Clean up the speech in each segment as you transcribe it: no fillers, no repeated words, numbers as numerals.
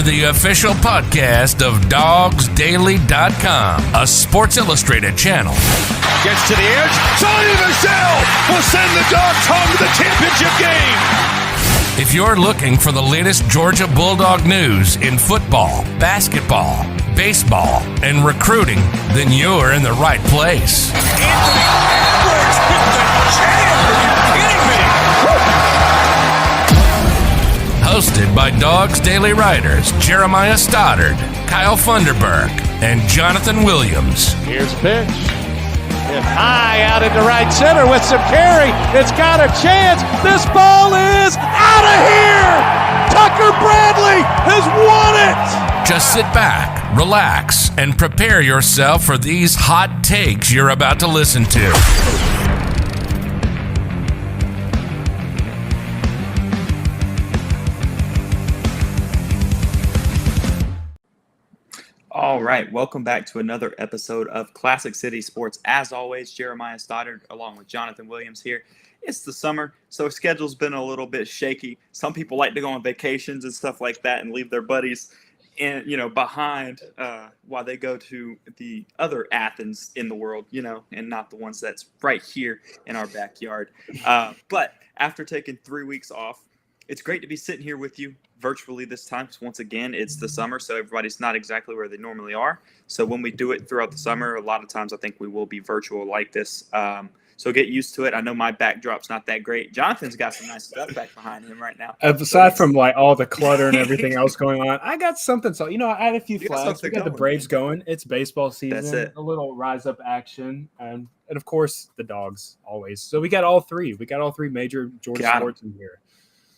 The official podcast of DawgsDaily.com, a Sports Illustrated channel. Gets to the edge. Sonny Michel will send the Dogs home to the championship game. If you're looking for the latest Georgia Bulldog news in football, basketball, baseball, and recruiting, then you're in the right place. Anthony Edwards with the jam. Are you kidding me? Hosted by Dogs Daily writers Jeremiah Stoddard, Kyle Funderburk, and Jonathan Williams. Here's a pitch. Hit high out into right center with some carry. It's got a chance. This ball is out of here. Tucker Bradley has won it. Just sit back, relax, and prepare yourself for these hot takes you're about to listen to. All right, welcome back to another episode of Classic City Sports. As always, Jeremiah Stoddard along with Jonathan Williams here. It's the summer, so schedule's been a little bit shaky. Some people like to go on vacations and stuff like that and leave their buddies behind while they go to the other Athens in the world, and not the ones that's right here in our backyard. But after taking 3 weeks off, it's great to be sitting here with you virtually this time, because once again, it's the summer, so everybody's not exactly where they normally are. So when we do it throughout the summer, a lot of times I think we will be virtual like this. So get used to it. I know my backdrop's not that great. Jonathan's got some nice stuff back behind him right now. Aside from all the clutter and everything else going on, I got something. So, I had a few flags. We got the Braves going. It's baseball season. That's it. A little rise up action. And of course, the Dogs always. So we got all three. We got all three major Georgia sports in here.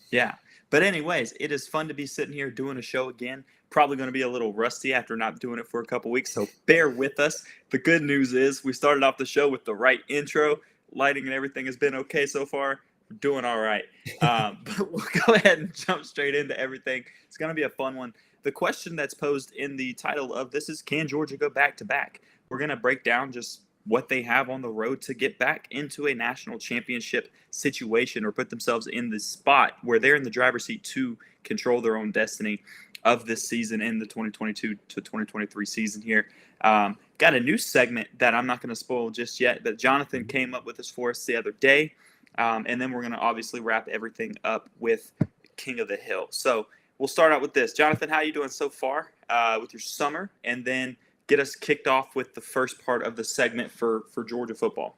Yeah. But anyways, it is fun to be sitting here doing a show again. Probably going to be a little rusty after not doing it for a couple weeks, so bear with us. The good news is we started off the show with the right intro. Lighting and everything has been okay so far. We're doing all right. But we'll go ahead and jump straight into everything. It's going to be a fun one. The question that's posed in the title of this is, can Georgia go back-to-back? We're going to break down just what they have on the road to get back into a national championship situation or put themselves in the spot where they're in the driver's seat to control their own destiny of this season in the 2022 to 2023 season here. Got a new segment that I'm not going to spoil just yet that Jonathan came up with this for us the other day. And then we're going to obviously wrap everything up with King of the Hill. So we'll start out with this. Jonathan, how are you doing so far with your summer? And then get us kicked off with the first part of the segment for Georgia football.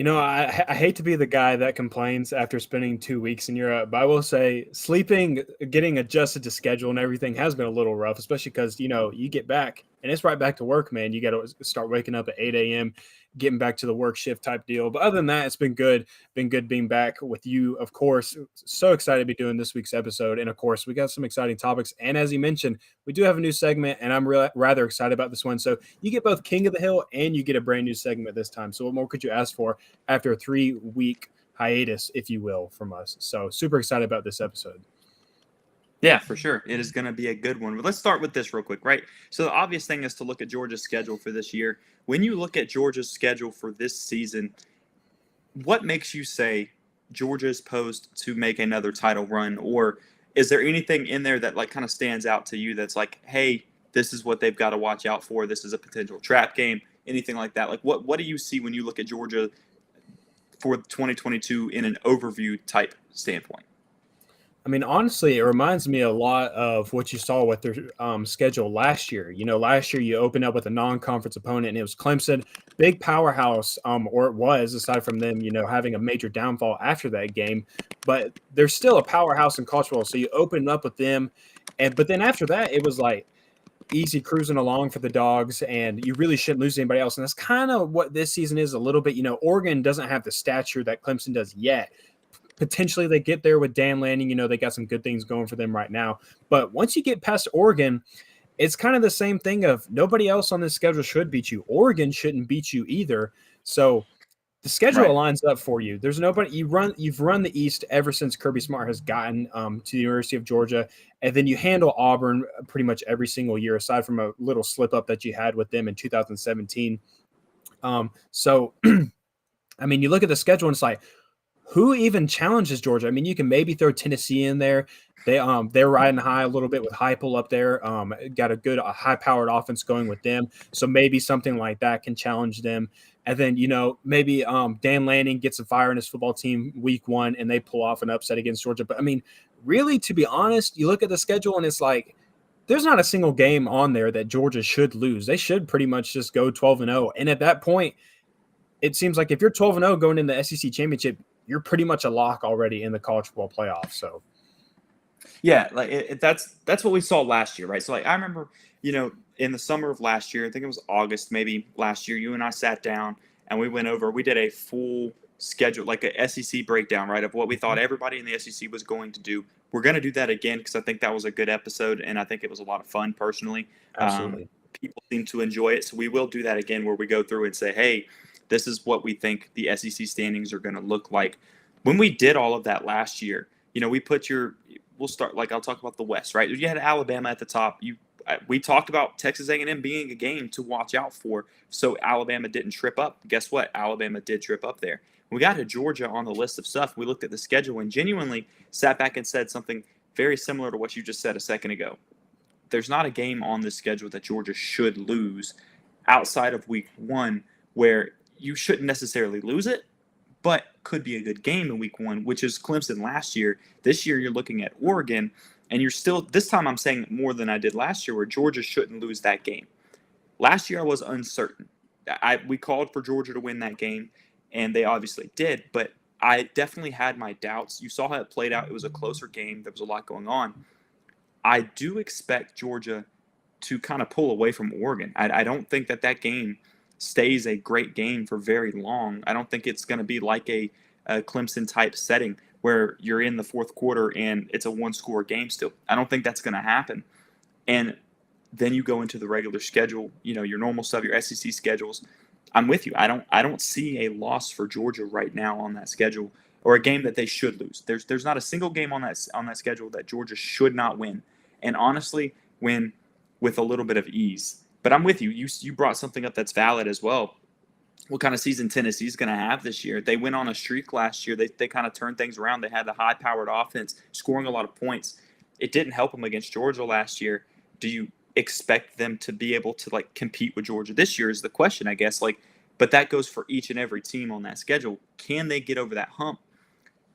I hate to be the guy that complains after spending 2 weeks in Europe, but I will say sleeping, getting adjusted to schedule and everything has been a little rough, especially because, you get back and it's right back to work, man. You got to start waking up at 8 a.m., getting back to the work shift type deal. But other than that, it's been good. Been good being back with you, of course. So excited to be doing this week's episode. And, of course, we got some exciting topics. And as you mentioned, we do have a new segment, and I'm rather excited about this one. So you get both King of the Hill and you get a brand new segment this time. So what more could you ask for after a 3-week hiatus, if you will, from us? So super excited about this episode. Yeah, for sure. It is going to be a good one. But let's start with this real quick, right? So the obvious thing is to look at Georgia's schedule for this year. When you look at Georgia's schedule for this season, what makes you say Georgia is posed to make another title run? Or is there anything in there that kind of stands out to you that's like, hey, this is what they've got to watch out for. This is a potential trap game, anything like that? What do you see when you look at Georgia for 2022 in an overview type standpoint? I mean, honestly, it reminds me a lot of what you saw with their schedule last year. Last year you opened up with a non-conference opponent, and it was Clemson, big powerhouse, or it was, aside from them, having a major downfall after that game. But they're still a powerhouse in college football, so you opened up with them. But then after that, it was easy cruising along for the Dogs, and you really shouldn't lose anybody else. And that's kind of what this season is a little bit. Oregon doesn't have the stature that Clemson does yet. Potentially they get there with Dan Lanning. They got some good things going for them right now. But once you get past Oregon, it's kind of the same thing of nobody else on this schedule should beat you. Oregon shouldn't beat you either. So the schedule lines up for you. There's nobody you've run the East ever since Kirby Smart has gotten to the University of Georgia, and then you handle Auburn pretty much every single year, aside from a little slip up that you had with them in 2017. So I mean, you look at the schedule and it's who even challenges Georgia? I mean, you can maybe throw Tennessee in there. They're riding high a little bit with Heupel up there. Got a good high-powered offense going with them. So maybe something like that can challenge them. And then, maybe Dan Lanning gets a fire in his football team week 1 and they pull off an upset against Georgia. But, I mean, really, to be honest, you look at the schedule and it's like there's not a single game on there that Georgia should lose. They should pretty much just go 12-0. And at that point, it seems like if you're 12-0 going in the SEC championship, you're pretty much a lock already in the college football playoff. So, yeah, like that's what we saw last year, right? So, like, I remember, in the summer of last year, I think it was August, maybe last year, you and I sat down and we did a full schedule, like a SEC breakdown, right, of what we thought everybody in the SEC was going to do. We're going to do that again because I think that was a good episode and I think it was a lot of fun personally. Absolutely. People seem to enjoy it. So we will do that again where we go through and say, hey, this is what we think the SEC standings are going to look like. When we did all of that last year, we'll start, like, I'll talk about the West, right? You had Alabama at the top. We talked about Texas A&M being a game to watch out for, so Alabama didn't trip up. Guess what? Alabama did trip up there. We got to Georgia on the list of stuff. We looked at the schedule and genuinely sat back and said something very similar to what you just said a second ago. There's not a game on this schedule that Georgia should lose outside of week 1 where you shouldn't necessarily lose it, but could be a good game in week 1, which is Clemson last year. This year you're looking at Oregon, and you're still, this time I'm saying more than I did last year, where Georgia shouldn't lose that game. Last year I was uncertain. We called for Georgia to win that game, and they obviously did, but I definitely had my doubts. You saw how it played out. It was a closer game. There was a lot going on. I do expect Georgia to kind of pull away from Oregon. I don't think that game stays a great game for very long. I don't think it's going to be like a Clemson-type setting where you're in the fourth quarter and it's a one-score game still. I don't think that's going to happen. And then you go into the regular schedule, your normal stuff, your SEC schedules. I'm with you. I don't see a loss for Georgia right now on that schedule, or a game that they should lose. There's not a single game on that schedule that Georgia should not win, and honestly, win with a little bit of ease. But I'm with you. You brought something up that's valid as well. What kind of season Tennessee's going to have this year? They went on a streak last year. They kind of turned things around. They had the high-powered offense, scoring a lot of points. It didn't help them against Georgia last year. Do you expect them to be able to compete with Georgia this year is the question, I guess. But that goes for each and every team on that schedule. Can they get over that hump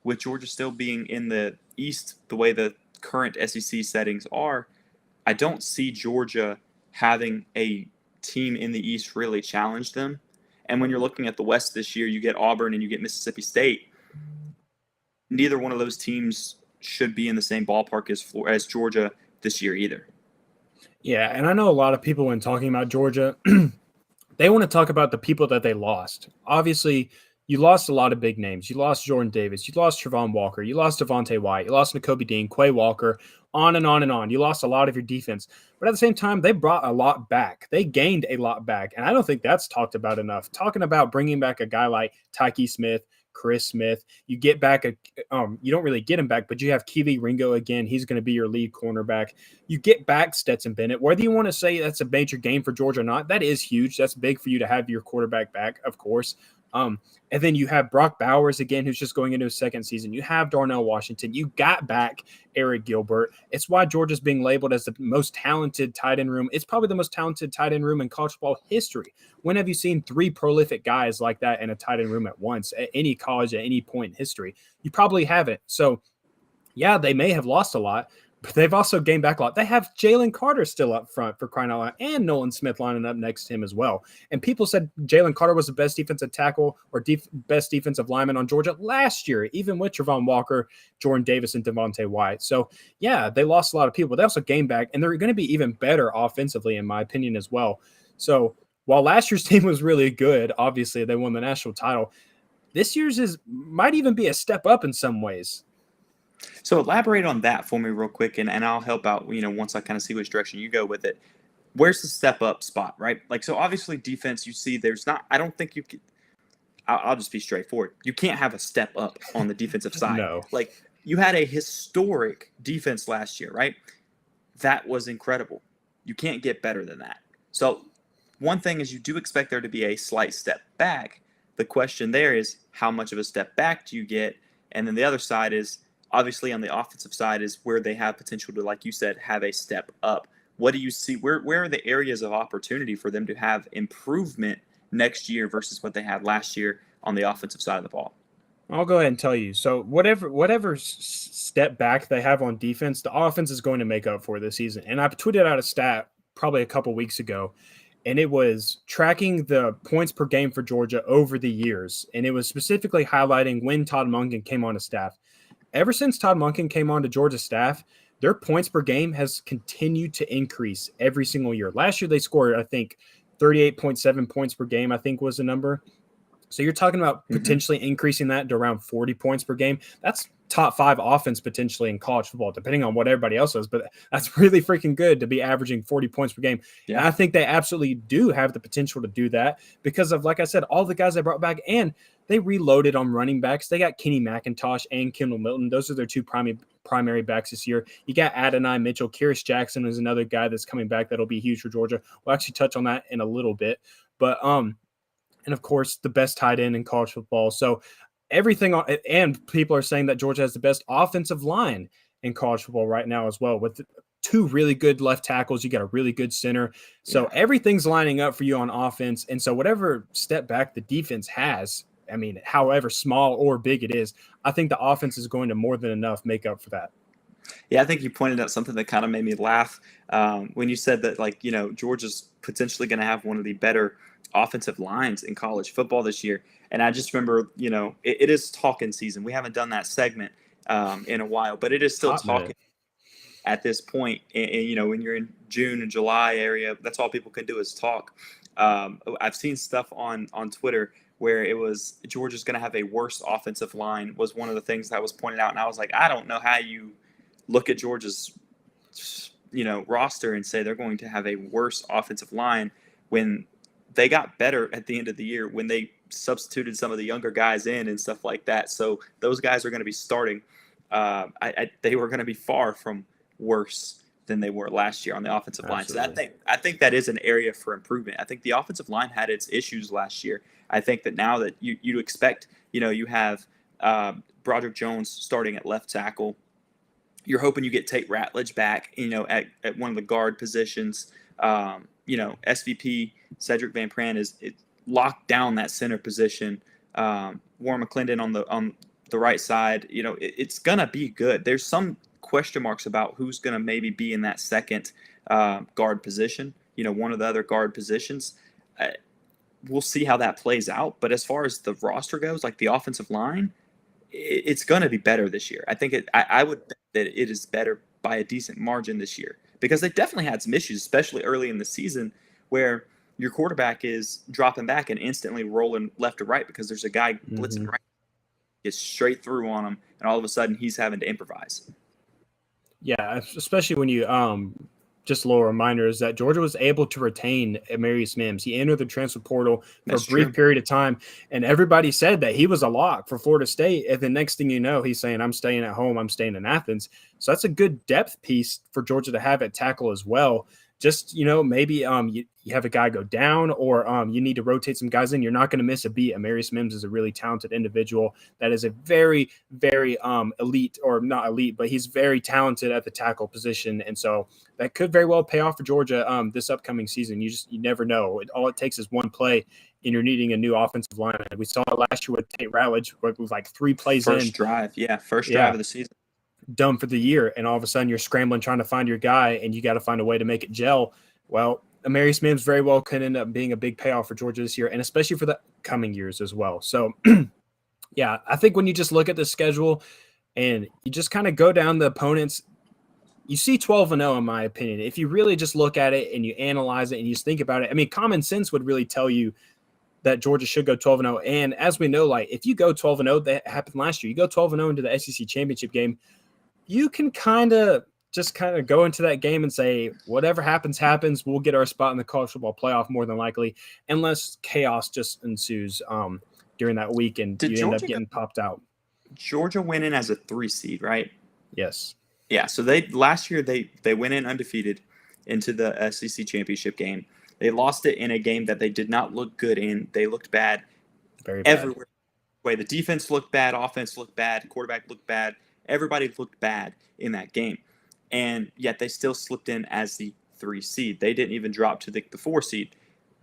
with Georgia still being in the East the way the current SEC settings are? I don't see Georgia having a team in the East really challenge them. And when you're looking at the West this year, you get Auburn and you get Mississippi State. Neither one of those teams should be in the same ballpark as Georgia this year either. Yeah, and I know a lot of people when talking about Georgia, they want to talk about the people that they lost. Obviously, you lost a lot of big names. You lost Jordan Davis. You lost Trevon Walker. You lost Devontae White. You lost Nakobe Dean, Quay Walker, on and on and on. You lost a lot of your defense. But at the same time, they brought a lot back. They gained a lot back. And I don't think that's talked about enough. Talking about bringing back a guy like Tyke Smith, Chris Smith, you get back you don't really get him back, but you have Keely Ringo again. He's going to be your lead cornerback. You get back Stetson Bennett. Whether you want to say that's a major game for Georgia or not, that is huge. That's big for you to have your quarterback back, of course. And then you have Brock Bowers again, who's just going into his second season. You have Darnell Washington. You got back Eric Gilbert. It's why Georgia's being labeled as the most talented tight end room. It's probably the most talented tight end room in college football history. When have you seen 3 prolific guys like that in a tight end room at once at any college at any point in history? You probably haven't. So, yeah, they may have lost a lot, but they've also gained back a lot. They have Jalen Carter still up front for crying out loud, and Nolan Smith lining up next to him as well. And people said Jalen Carter was the best defensive tackle or best defensive lineman on Georgia last year, even with Trevon Walker, Jordan Davis, and Devontae White. So, yeah, they lost a lot of people, but they also gained back, and they're going to be even better offensively, in my opinion, as well. So, while last year's team was really good, obviously they won the national title, this year's might even be a step up in some ways. So elaborate on that for me real quick, and I'll help out, once I kind of see which direction you go with it. Where's the step up spot, right? So obviously defense, you see I don't think you could, I'll just be straightforward. You can't have a step up on the defensive side. No. You had a historic defense last year, right? That was incredible. You can't get better than that. So one thing is you do expect there to be a slight step back. The question there is how much of a step back do you get? And then the other side is, obviously on the offensive side is where they have potential to, like you said, have a step up. What do you see? Where are the areas of opportunity for them to have improvement next year versus what they had last year on the offensive side of the ball? I'll go ahead and tell you. So whatever step back they have on defense, the offense is going to make up for this season. And I tweeted out a stat probably a couple weeks ago, and it was tracking the points per game for Georgia over the years. And it was specifically highlighting when Todd Monken came on the staff. Ever since Todd Monken came on to Georgia's staff, their points per game has continued to increase every single year. Last year, they scored, I think, 38.7 points per game, I think was the number. So you're talking about potentially increasing that to around 40 points per game. That's top 5 offense potentially in college football, depending on what everybody else does. But that's really freaking good to be averaging 40 points per game. Yeah. And I think they absolutely do have the potential to do that because of, like I said, all the guys they brought back, and they reloaded on running backs. They got Kenny McIntosh and Kendall Milton. Those are their 2 primary backs this year. You got Adonai Mitchell. Kiaris Jackson is another guy that's coming back that'll be huge for Georgia. We'll actually touch on that in a little bit. But and of course, the best tight end in college football. So everything, and people are saying that Georgia has the best offensive line in college football right now as well, with 2 really good left tackles. You got a really good center. So everything's lining up for you on offense. And so whatever step back the defense has, I mean, however small or big it is, I think the offense is going to more than enough make up for that. Yeah, I think you pointed out something that kind of made me laugh when you said that, like, Georgia's potentially going to have one of the better offensive lines in college football this year. And I just remember, it is talking season. We haven't done that segment in a while, but it is still talking at this point. And when you're in June and July area, that's all people can do is talk. I've seen stuff on Twitter where it was Georgia's going to have a worse offensive line was one of the things that was pointed out. And I was like, I don't know how you look at Georgia's, roster and say they're going to have a worse offensive line when they got better at the end of the year, when they substituted some of the younger guys in and stuff like that. So those guys are going to be starting. They were going to be far from worse than they were last year on the offensive line. So I think that is an area for improvement. I think the offensive line had its issues last year. I think that now that you expect, you have Broderick Jones starting at left tackle. You're hoping you get Tate Ratledge back, at one of the guard positions. SVP Cedric Van Pran is locked down that center position. Warren McClendon on the right side. It's gonna be good. There's some question marks about who's gonna maybe be in that second guard position. One of the other guard positions. We'll see how that plays out. But as far as the roster goes, like the offensive line, it's gonna be better this year. I think I would think that it is better by a decent margin this year, because they definitely had some issues, especially early in the season, where your quarterback is dropping back and instantly rolling left to right because there's a guy blitzing right, gets straight through on him, and all of a sudden he's having to improvise. Yeah, especially when you just a little reminder is that Georgia was able to retain Amarius Mims. He entered the transfer portal for a brief period of time, and everybody said that he was a lock for Florida State. And the next thing you know, he's saying, I'm staying at home, I'm staying in Athens. So that's a good depth piece for Georgia to have at tackle as well. Just, maybe you have a guy go down or you need to rotate some guys in. You're not going to miss a beat. Amarius Mims is a really talented individual that is a very, very elite, or not elite, but he's very talented at the tackle position. And so that could very well pay off for Georgia this upcoming season. You never know. All it takes is one play and you're needing a new offensive lineman. We saw it last year with Tate Ratledge, where it was like 3 plays first drive of the season. Done for the year, and all of a sudden you're scrambling trying to find your guy, and you got to find a way to make it gel. Well, Amarius Mims very well could end up being a big payoff for Georgia this year, and especially for the coming years as well. So, yeah, I think when you just look at the schedule and you just kind of go down the opponents, you see 12-0 in my opinion. If you really just look at it and you analyze it and you just think about it, I mean, common sense would really tell you that Georgia should go 12-0. And as we know, like if you go 12-0, that happened last year, you go 12-0 into the SEC championship game, you can kind of go into that game and say, whatever happens, we'll get our spot in the college football playoff more than likely, unless chaos just ensues during that week and you end up getting popped out. Georgia went in as a 3 seed, right? Yes. Yeah, so last year they went in undefeated into the SEC championship game. They lost it in a game that they did not look good in. They looked bad Very bad. everywhere. The defense looked bad, offense looked bad, quarterback looked bad. Everybody looked bad in that game. And yet they still slipped in as the 3 seed. They didn't even drop to the 4 seed.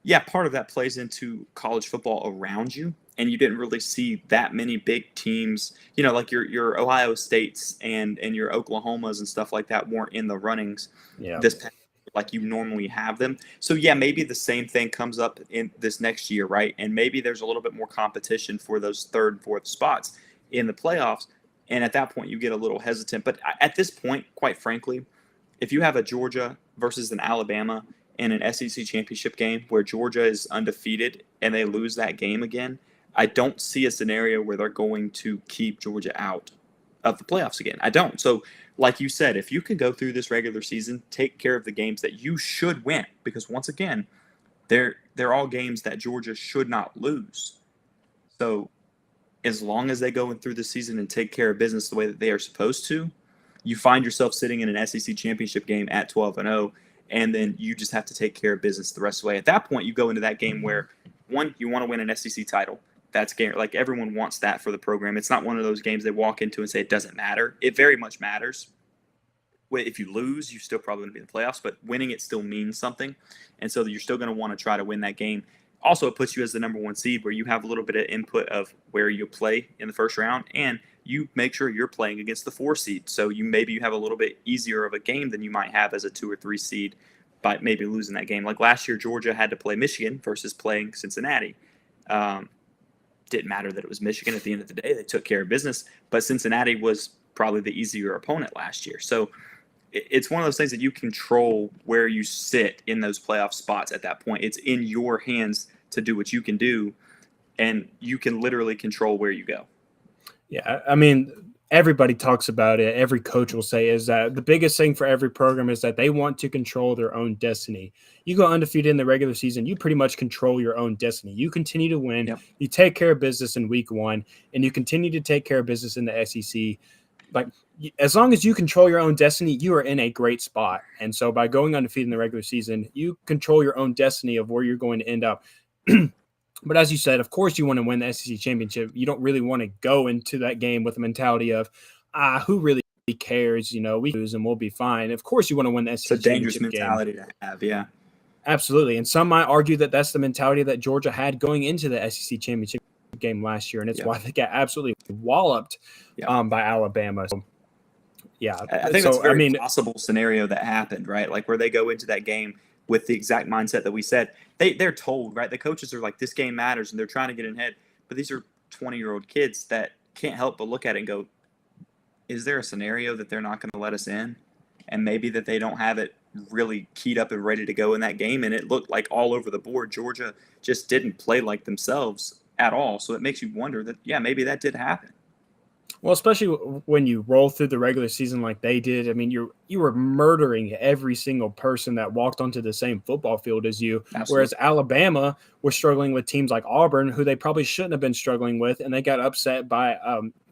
Yeah, part of that plays into college football around you, and you didn't really see that many big teams, like your Ohio States and your Oklahomas and stuff like that weren't in the runnings this past year like you normally have them. So yeah, maybe the same thing comes up in this next year, right? And maybe there's a little bit more competition for those 3rd and 4th spots in the playoffs, and at that point you get a little hesitant. But at this point, quite frankly, if you have a Georgia versus an Alabama in an SEC championship game where Georgia is undefeated and they lose that game again, I don't see a scenario where they're going to keep Georgia out of the playoffs again. I don't. So, like you said, if you can go through this regular season, take care of the games that you should win, because once again, they're all games that Georgia should not lose. So, as long as they go through the season and take care of business the way that they are supposed to, you find yourself sitting in an SEC championship game at 12-0, and then you just have to take care of business the rest of the way. At that point, you go into that game where, one, you want to win an SEC title. That's like everyone wants that for the program. It's not one of those games they walk into and say it doesn't matter. It very much matters. If you lose, you're still probably going to be in the playoffs, but winning it still means something. And so you're still going to want to try to win that game. Also, it puts you as the number 1 seed where you have a little bit of input of where you play in the first round, and you make sure you're playing against the 4 seed. So maybe you have a little bit easier of a game than you might have as a 2 or 3 seed by maybe losing that game. Like last year, Georgia had to play Michigan versus playing Cincinnati. Didn't matter that it was Michigan at the end of the day. They took care of business, but Cincinnati was probably the easier opponent last year. So it's one of those things that you control where you sit in those playoff spots at that point. It's in your hands to do what you can do, and you can literally control where you go. Yeah, I mean, everybody talks about it. Every coach will say is that the biggest thing for every program is that they want to control their own destiny. You go undefeated in the regular season, you pretty much control your own destiny. You continue to win. Yep. You take care of business in week 1, and you continue to take care of business in the SEC. Like, as long as you control your own destiny, you are in a great spot. And so by going undefeated in the regular season, you control your own destiny of where you're going to end up. But as you said, of course you want to win the SEC championship. You don't really want to go into that game with the mentality of, who really cares? We lose and we'll be fine. Of course you want to win the SEC championship game. It's a dangerous mentality to have, yeah. Absolutely. And some might argue that that's the mentality that Georgia had going into the SEC championship game last year, and it's why they got absolutely walloped by Alabama. So, yeah. I think that's a very possible scenario that happened, right? Like where they go into that game with the exact mindset that we said. They're told, right? The coaches are like, this game matters, and they're trying to get ahead. But these are 20-year-old kids that can't help but look at it and go, is there a scenario that they're not going to let us in? And maybe that they don't have it really keyed up and ready to go in that game. And it looked like all over the board, Georgia just didn't play like themselves at all. So it makes you wonder that, maybe that did happen. Well, especially when you roll through the regular season like they did. I mean, you were murdering every single person that walked onto the same football field as you. Absolutely. Whereas Alabama was struggling with teams like Auburn, who they probably shouldn't have been struggling with, and they got upset by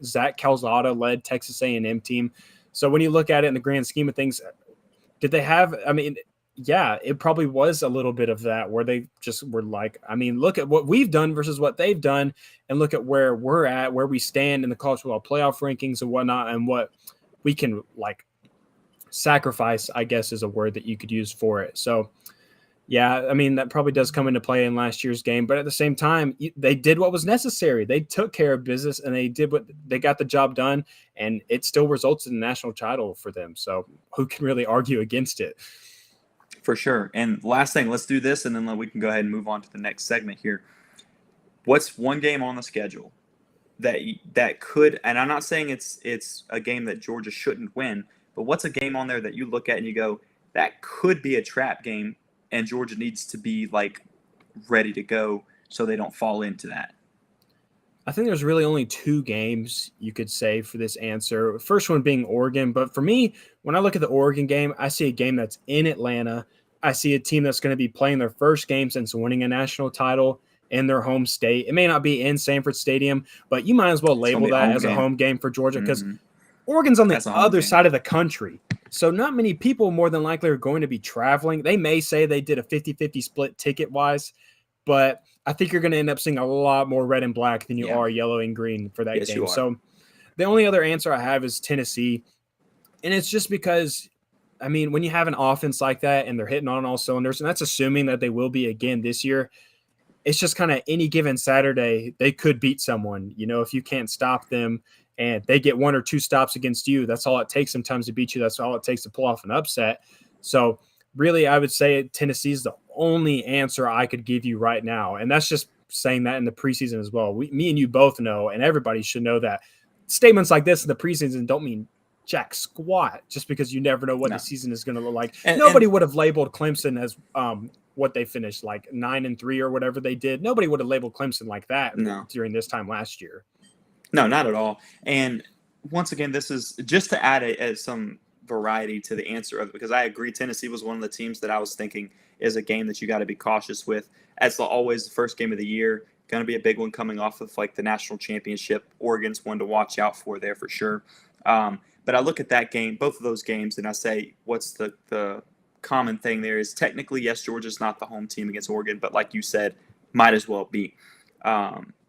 Zach Calzada-led Texas A&M team. So when you look at it in the grand scheme of things, did they have – I mean, yeah, it probably was a little bit of that where they just were like, I mean, look at what we've done versus what they've done, and look at where we're at, where we stand in the college football playoff rankings and whatnot, and what we can like sacrifice, I guess is a word that you could use for it. So, yeah, I mean, that probably does come into play in last year's game, but at the same time, they did what was necessary. They took care of business, and they got the job done, and it still results in a national title for them. So who can really argue against it? For sure. And last thing, let's do this, and then we can go ahead and move on to the next segment here. What's one game on the schedule that could, and I'm not saying it's a game that Georgia shouldn't win, but what's a game on there that you look at and you go, that could be a trap game, and Georgia needs to be like ready to go so they don't fall into that? I think there's really only 2 games you could say for this answer. First one being Oregon. But for me, when I look at the Oregon game, I see a game that's in Atlanta. I see a team that's going to be playing their first game since winning a national title in their home state. It may not be in Sanford Stadium, but you might as well label that as a home game for Georgia because Oregon's on the other side of the country. So not many people more than likely are going to be traveling. They may say they did a 50-50 split ticket-wise, but I think you're going to end up seeing a lot more red and black than you are yellow and green for that game. So the only other answer I have is Tennessee. And it's just because, I mean, when you have an offense like that and they're hitting on all cylinders, and that's assuming that they will be again this year, it's just kind of any given Saturday, they could beat someone. You know, if you can't stop them and they get 1 or 2 stops against you, that's all it takes sometimes to beat you. That's all it takes to pull off an upset. So really, I would say Tennessee is the only answer I could give you right now. And that's just saying that in the preseason as well. Me and you both know, and everybody should know that statements like this in the preseason don't mean jack squat just because you never know what the season is going to look like. Nobody would have labeled Clemson as what they finished, like 9-3 or whatever they did. Nobody would have labeled Clemson like that during this time last year. No, not at all. And once again, this is just to add some variety to the answer of it, because I agree Tennessee was one of the teams that I was thinking is a game that you got to be cautious with. As always, the first game of the year, going to be a big one coming off of like the national championship. Oregon's one to watch out for there for sure. But I look at that game, both of those games, and I say, what's the common thing there is technically, yes, Georgia's not the home team against Oregon, but like you said, might as well be.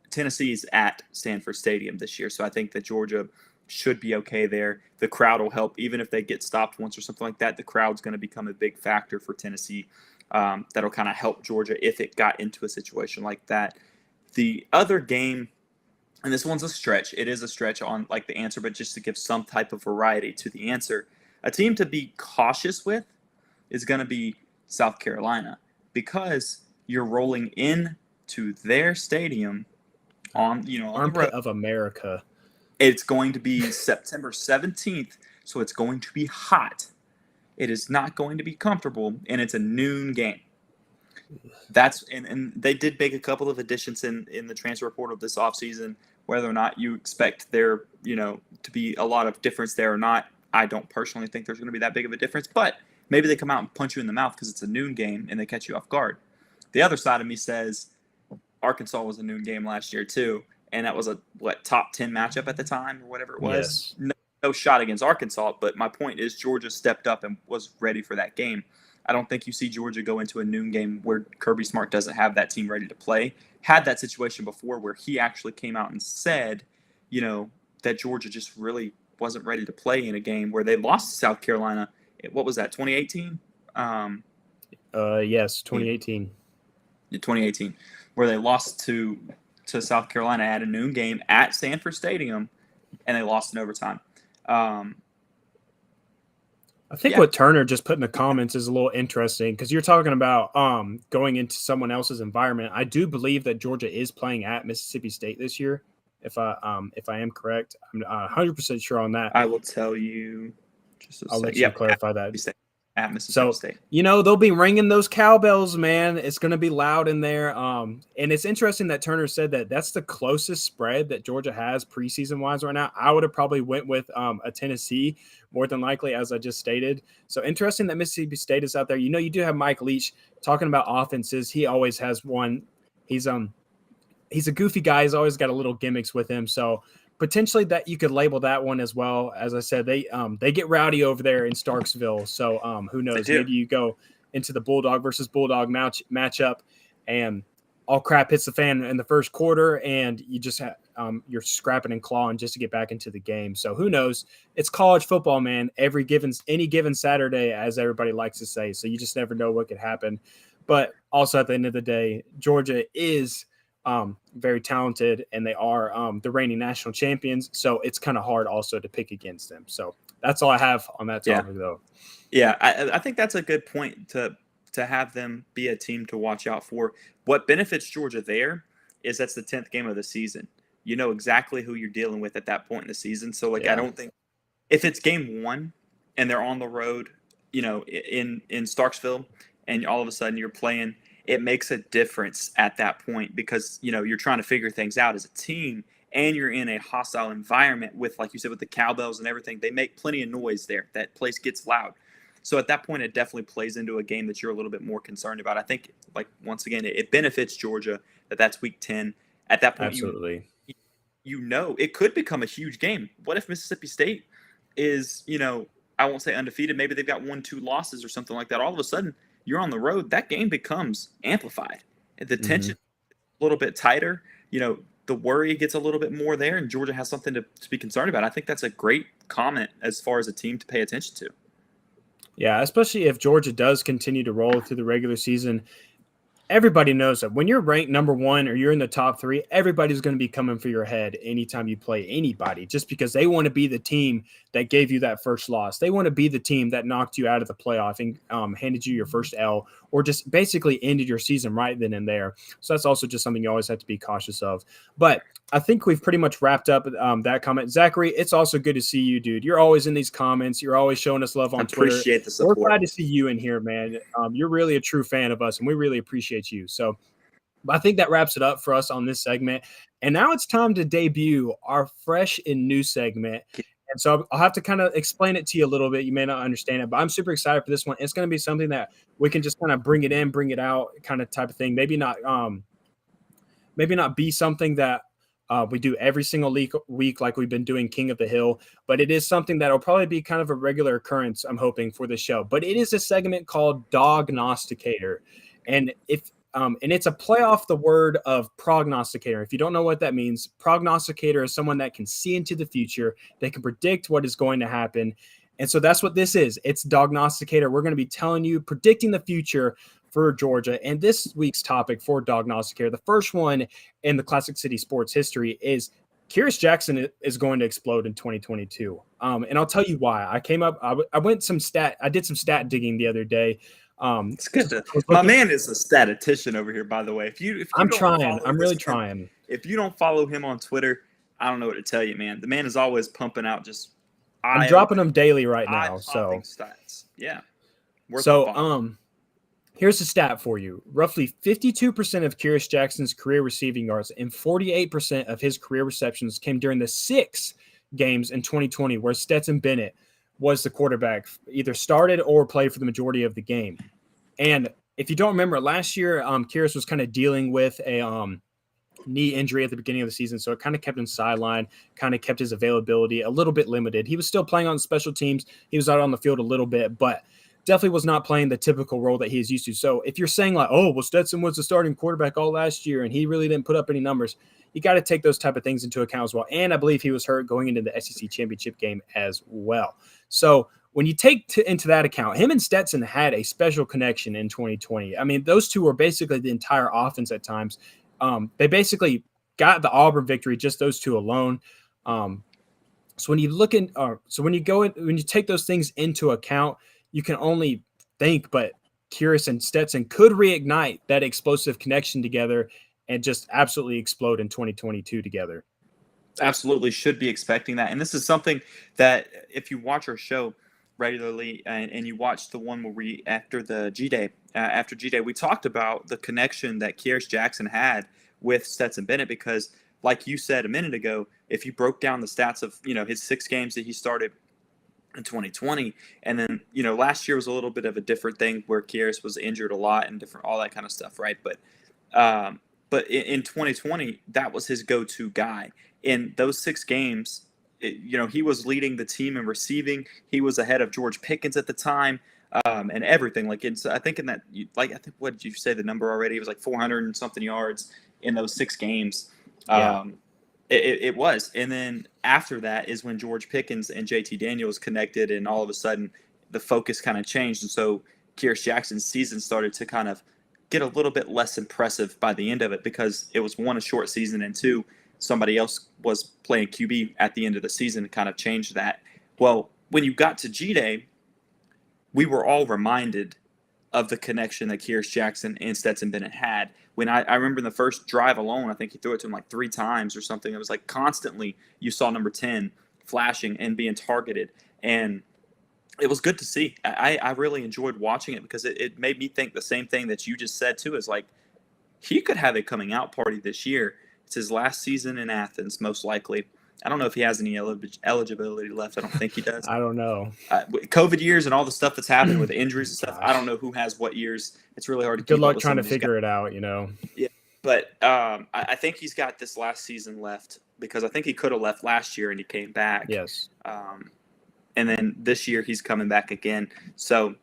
Tennessee's at Sanford Stadium this year, so I think that Georgia should be okay there. The crowd will help. Even if they get stopped once or something like that, the crowd's going to become a big factor for Tennessee. That'll kind of help Georgia if it got into a situation like that. The other game, and this one's a stretch. It is a stretch on like the answer, but just to give some type of variety to the answer, a team to be cautious with is going to be South Carolina, because you're rolling in to their stadium on Armpit of America. It's going to be September 17th, so it's going to be hot. It is not going to be comfortable, and it's a noon game. That's and they did make a couple of additions in the transfer portal this offseason. Whether or not you expect there, to be a lot of difference there or not, I don't personally think there's going to be that big of a difference. But maybe they come out and punch you in the mouth because it's a noon game and they catch you off guard. The other side of me says Arkansas was a noon game last year too, and that was a top 10 matchup at the time or whatever it was. Yes. No shot against Arkansas, but my point is Georgia stepped up and was ready for that game. I don't think you see Georgia go into a noon game where Kirby Smart doesn't have that team ready to play. Had that situation before where he actually came out and said, that Georgia just really wasn't ready to play in a game where they lost to South Carolina. What was that, 2018? Yes, 2018. 2018, where they lost to South Carolina at a noon game at Sanford Stadium, and they lost in overtime. I think what Turner just put in the comments is a little interesting, because you're talking about going into someone else's environment. I do believe that Georgia is playing at Mississippi State this year, if I am correct. I'm 100% sure on that. I will tell you. I'll let you clarify that. At Mississippi State. They'll be ringing those cowbells, man. It's going to be loud in there. And it's interesting that Turner said that that's the closest spread that Georgia has preseason-wise right now. I would have probably went with a Tennessee more than likely, as I just stated. So interesting that Mississippi State is out there. You do have Mike Leach talking about offenses. He always has one. He's a goofy guy. He's always got a little gimmicks with him. So potentially that you could label that one as well. As I said, they get rowdy over there in Starksville. So who knows? Maybe you go into the Bulldog versus Bulldog matchup, and all crap hits the fan in the first quarter, and you just have you're scrapping and clawing just to get back into the game. So who knows? It's college football, man. Any given Saturday, as everybody likes to say. So you just never know what could happen. But also at the end of the day, Georgia is very talented, and they are the reigning national champions. So it's kind of hard also to pick against them. So that's all I have on that topic, though. Yeah, I think that's a good point to have them be a team to watch out for. What benefits Georgia there is that's the 10th game of the season. You know exactly who you're dealing with at that point in the season. So, I don't think if it's game 1 and they're on the road, in Starksville, and all of a sudden you're playing, it makes a difference at that point because, you're trying to figure things out as a team, and you're in a hostile environment with, like you said, with the cowbells and everything. They make plenty of noise there. That place gets loud. So at that point, it definitely plays into a game that you're a little bit more concerned about. I think, once again, it benefits Georgia that's week 10. At that point, absolutely, it could become a huge game. What if Mississippi State is, I won't say undefeated. Maybe they've got 1-2 losses or something like that. All of a sudden, you're on the road. That game becomes amplified. The tension is a little bit tighter. the worry gets a little bit more there, and Georgia has something to be concerned about. I think that's a great comment as far as a team to pay attention to. Yeah, especially if Georgia does continue to roll through the regular season. Everybody knows that when you're ranked number one or you're in the top three, everybody's going to be coming for your head anytime you play anybody, just because they want to be the team that gave you that first loss. They want to be the team that knocked you out of the playoff and handed you your first L, or just basically ended your season right then and there. So that's also just something you always have to be cautious of. But I think we've pretty much wrapped up that comment. Zachary, it's also good to see you, dude. You're always in these comments. You're always showing us love on Twitter. Appreciate the support. We're glad to see you in here, man. You're really a true fan of us, and we really appreciate you. So I think that wraps it up for us on this segment. And now it's time to debut our fresh and new segment. And so I'll have to kind of explain it to you a little bit. You may not understand it, but I'm super excited for this one. It's going to be something that we can just kind of bring it in, bring it out kind of type of thing. Maybe not be something that we do every single week like we've been doing King of the Hill, but it is something that will probably be kind of a regular occurrence, I'm hoping, for the show. But it is a segment called Dawgnosticator. And and it's a play off the word of prognosticator. If you don't know what that means, prognosticator is someone that can see into the future. They can predict what is going to happen. And so that's what this is. It's Dawgnosticator. We're going to be telling you, predicting the future for Georgia. And this week's topic for Dawgnosticator, the first one in the Classic City sports history, is Kiaris Jackson is going to explode in 2022. And I'll tell you why. I did some stat digging the other day. It's good. My man is a statistician over here, by the way. I'm trying. I'm really trying. If you don't follow him on Twitter, I don't know what to tell you, man. The man is always pumping out just. I'm dropping them daily right now. So stats. Yeah. Here's the stat for you. Roughly 52% of Kiaris Jackson's career receiving yards and 48% of his career receptions came during the 6 games in 2020, where Stetson Bennett was the quarterback, either started or played for the majority of the game. And if you don't remember, last year, Kiaris was kind of dealing with a knee injury at the beginning of the season, so it kind of kept him sidelined, kind of kept his availability a little bit limited. He was still playing on special teams. He was out on the field a little bit, but definitely was not playing the typical role that he is used to. So if you're saying like, oh, well, Stetson was the starting quarterback all last year and he really didn't put up any numbers, you got to take those type of things into account as well. And I believe he was hurt going into the SEC championship game as well. So when you take into that account, him and Stetson had a special connection in 2020. I mean, those two were basically the entire offense at times. They basically got the Auburn victory, just those two alone. So when you take those things into account, you can only think, but Kiaris and Stetson could reignite that explosive connection together and just absolutely explode in 2022 together. Absolutely should be expecting that. And this is something that if you watch our show regularly and you watch the one where after G-Day, we talked about the connection that Kiaris Jackson had with Stetson Bennett, because like you said a minute ago, if you broke down the stats of, his 6 games that he started in 2020, and then, last year was a little bit of a different thing where Kiaris was injured a lot and all that kind of stuff, right? But in 2020, that was his go-to guy. In those 6 games, he was leading the team in receiving. He was ahead of George Pickens at the time, and everything. What did you say the number already? It was like 400 and something yards in those 6 games. Yeah. It was. And then after that is when George Pickens and JT Daniels connected, and all of a sudden the focus kind of changed. And so Kiaris Jackson's season started to kind of get a little bit less impressive by the end of it, because it was, 1, a short season, and 2, somebody else was playing QB at the end of the season and kind of changed that. Well, when you got to G-Day, we were all reminded of the connection that Kiaris Jackson and Stetson Bennett had. When I remember in the first drive alone, I think he threw it to him like 3 times or something. It was like constantly you saw number 10 flashing and being targeted. And it was good to see. I really enjoyed watching it, because it made me think the same thing that you just said too, is like, he could have a coming out party this year. It's his last season in Athens, most likely. I don't know if he has any eligibility left. I don't think he does. I don't know. COVID years and all the stuff that's happened with the injuries and stuff, I don't know who has what years. It's really hard to Good keep luck up with trying to figure it out, Yeah, but I think he's got this last season left, because I think he could have left last year and he came back. Yes. And then this year he's coming back again. So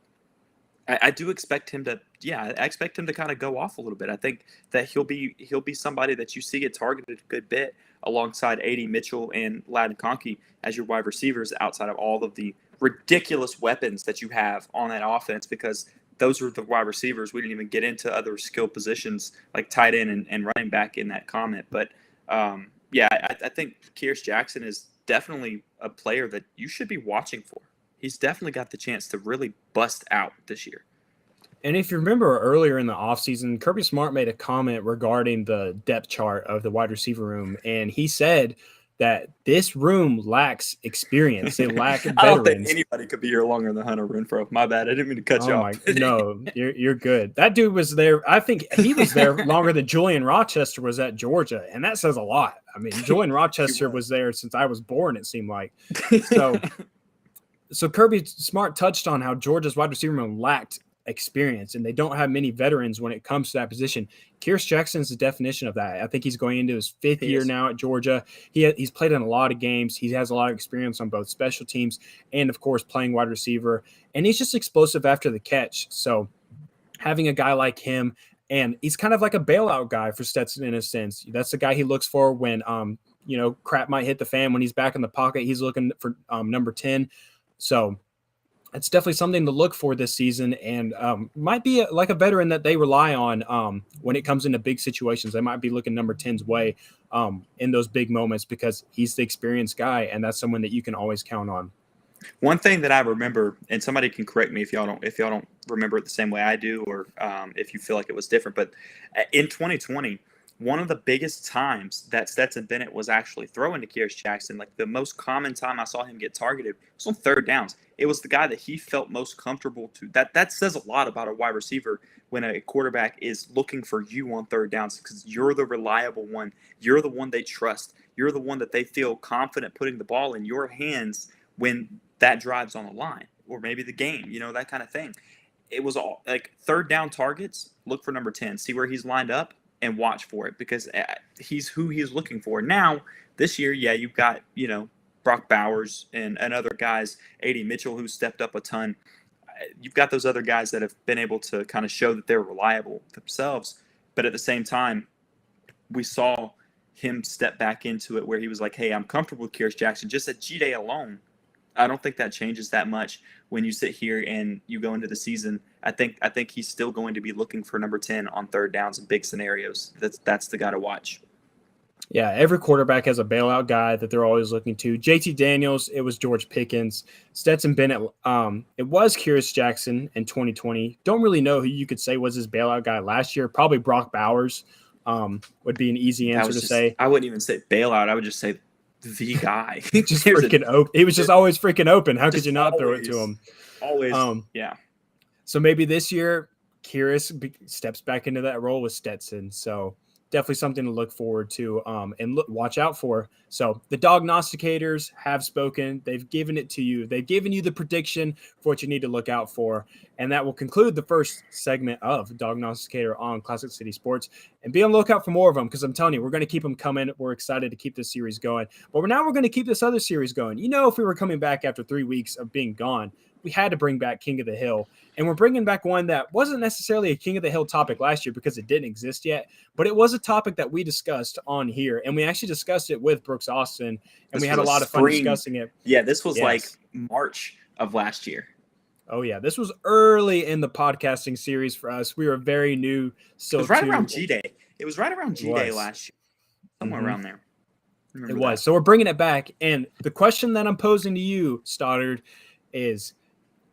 I do expect him to. Yeah, I expect him to kind of go off a little bit. I think that he'll be somebody that you see get targeted a good bit alongside A.D. Mitchell and Ladon Conkey as your wide receivers outside of all of the ridiculous weapons that you have on that offense, because those are the wide receivers. We didn't even get into other skill positions like tight end and running back in that comment. But, I think Kiaris Jackson is definitely a player that you should be watching for. He's definitely got the chance to really bust out this year. And if you remember earlier in the offseason, Kirby Smart made a comment regarding the depth chart of the wide receiver room, and he said that this room lacks experience. They lack veterans. I don't think anybody could be here longer than Hunter Renfrow. My bad. I didn't mean to cut you off. No, you're good. That dude was there. I think he was there longer than Julian Rochester was at Georgia, and that says a lot. I mean, Julian Rochester was there since I was born, it seemed like. So Kirby Smart touched on how Georgia's wide receiver room lacked experience, and they don't have many veterans when it comes to that position. Kiaris Jackson is the definition of that. I think he's going into his fifth year now at Georgia. He's played in a lot of games. He has a lot of experience on both special teams and, of course, playing wide receiver. And he's just explosive after the catch. So having a guy like him, and he's kind of like a bailout guy for Stetson in a sense. That's the guy he looks for when, crap might hit the fan. When he's back in the pocket, he's looking for number 10. So it's definitely something to look for this season, and might be like a veteran that they rely on when it comes into big situations. They might be looking number 10's way in those big moments because he's the experienced guy, and that's someone that you can always count on. One thing that I remember, and somebody can correct me if y'all don't remember it the same way I do, or if you feel like it was different, but in 2020, one of the biggest times that Stetson Bennett was actually throwing to Kiaris Jackson, like the most common time I saw him get targeted, was on third downs. It was the guy that he felt most comfortable to. That says a lot about a wide receiver when a quarterback is looking for you on third downs, because you're the reliable one. You're the one they trust. You're the one that they feel confident putting the ball in your hands when that drive's on the line, or maybe the game, that kind of thing. It was all like third down targets. Look for number 10. See where he's lined up and watch for it, because he's who he's looking for. Now, this year, you've got, Brock Bowers and other guys, A.D. Mitchell, who stepped up a ton. You've got those other guys that have been able to kind of show that they're reliable themselves. But at the same time, we saw him step back into it where he was like, hey, I'm comfortable with Kiaris Jackson. Just at G-Day alone, I don't think that changes that much when you sit here and you go into the season. I think he's still going to be looking for number 10 on third downs in big scenarios. That's the guy to watch. Yeah, every quarterback has a bailout guy that they're always looking to. JT Daniels, it was George Pickens. Stetson Bennett, it was Kiaris Jackson in 2020. Don't really know who you could say was his bailout guy last year. Probably Brock Bowers would be an easy answer to say. I wouldn't even say bailout. I would just say the guy. Just freaking open. He was just always freaking open. How could you not throw it to him? Always. Yeah. So maybe this year, Kiaris steps back into that role with Stetson. So definitely something to look forward to and watch out for. So the Dawgnosticators have spoken. They've given it to you. They've given you the prediction for what you need to look out for. And that will conclude the first segment of Dawgnosticator on Classic City Sports. And be on the lookout for more of them, because I'm telling you, we're going to keep them coming. We're excited to keep this series going. But we're going to keep this other series going. If we were coming back after 3 weeks of being gone, we had to bring back King of the Hill. And we're bringing back one that wasn't necessarily a King of the Hill topic last year because it didn't exist yet, but it was a topic that we discussed on here. And we actually discussed it with Brooks Austin, and we had a lot of fun discussing it. Yeah, this was like March of last year. Oh, yeah. This was early in the podcasting series for us. We were very new. It was right around G-Day. It was right around G-Day last year. Somewhere around there. It was. So we're bringing it back. And the question that I'm posing to you, Stoddard, is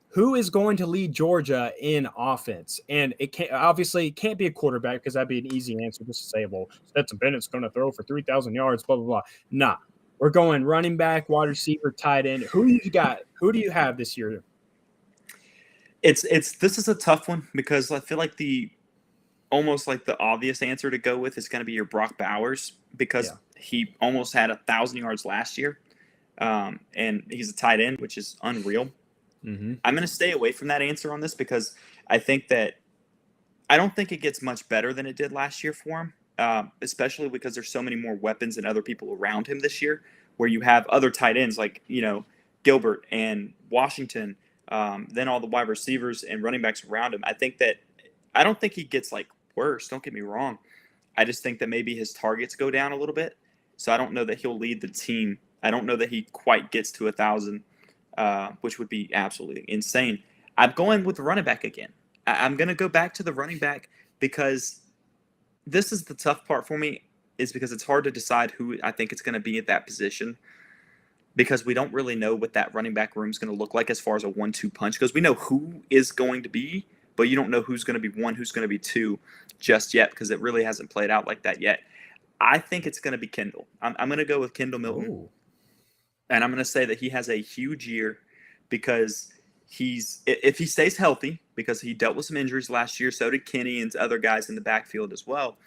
who is going to lead Georgia in offense? And it can't be a quarterback, because that'd be an easy answer just to say, well, Stetson Bennett's going to throw for 3,000 yards, blah, blah, blah. Nah. We're going running back, wide receiver, tight end. Who do you got? Who do you have this year? This is a tough one, because I feel like the obvious answer to go with is going to be your Brock Bowers, because he almost had 1,000 yards last year. And he's a tight end, which is unreal. Mm-hmm. I'm going to stay away from that answer on this, because I don't think it gets much better than it did last year for him, especially because there's so many more weapons and other people around him this year, where you have other tight ends like, Gilbert and Washington then all the wide receivers and running backs around him. I don't think he gets like worse. Don't get me wrong. I just think that maybe his targets go down a little bit. So I don't know that he'll lead the team. I don't know that he quite gets to 1,000, which would be absolutely insane. I'm going with the running back again. I'm going to go back to the running back because this is the tough part for me, is because it's hard to decide who I think it's going to be at that position, because we don't really know what that running back room is going to look like as far as a 1-2 punch, because we know who is going to be, but you don't know who's going to be 1, who's going to be 2 just yet, because it really hasn't played out like that yet. I think it's going to be Kendall. I'm going to go with Kendall Milton. Ooh. And I'm going to say that he has a huge year because if he stays healthy, because he dealt with some injuries last year, so did Kenny and other guys in the backfield as well.